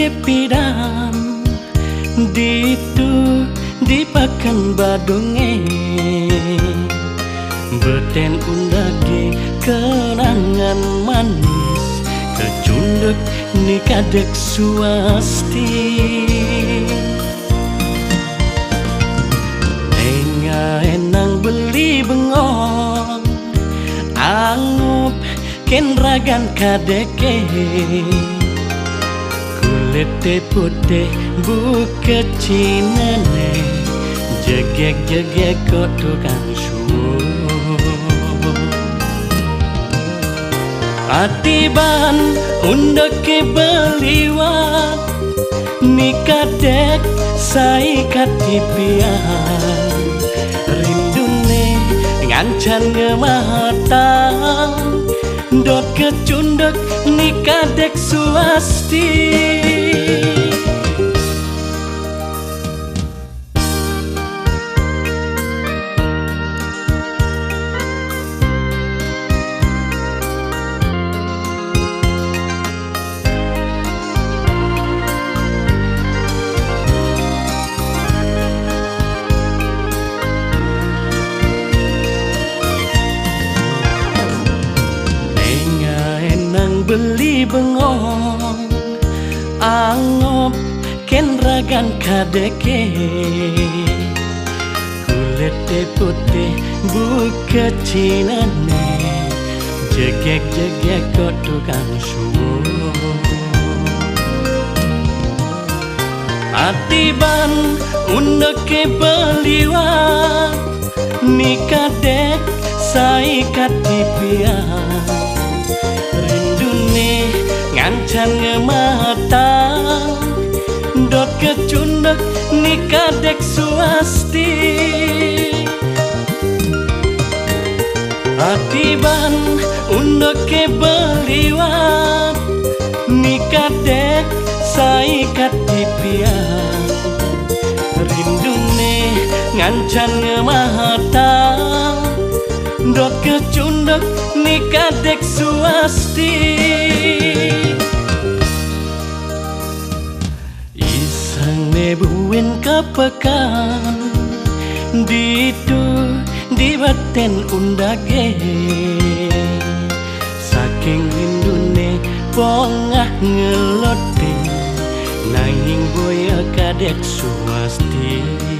kepidan ditu dipakan badunge beten undagi kenangan manis kecunduk nikadek suasti enang beli bengong angup ken ragan kadeke kulit putih buka cinane jegek kok tukang suwo atiban undek ke beliwat nikadek sai katipian rindune ngancan ngematang dot kecundek nikadek suasti beli bengong angop ken ragan kadeke kulit putih buka cinane jegek kok tukang suwo atiban undek ke beliwat nikadek sai katipian ngancan ngematang dot kecundek nikadek suasti atiban undek ke beliwat nikadek sai katipian rindune ngancan ngematang dot kecundek nikadek suasti isang nebuin kapekan ditu di baten undage saking lindune pongah ngeloting nanging boya kadek suasti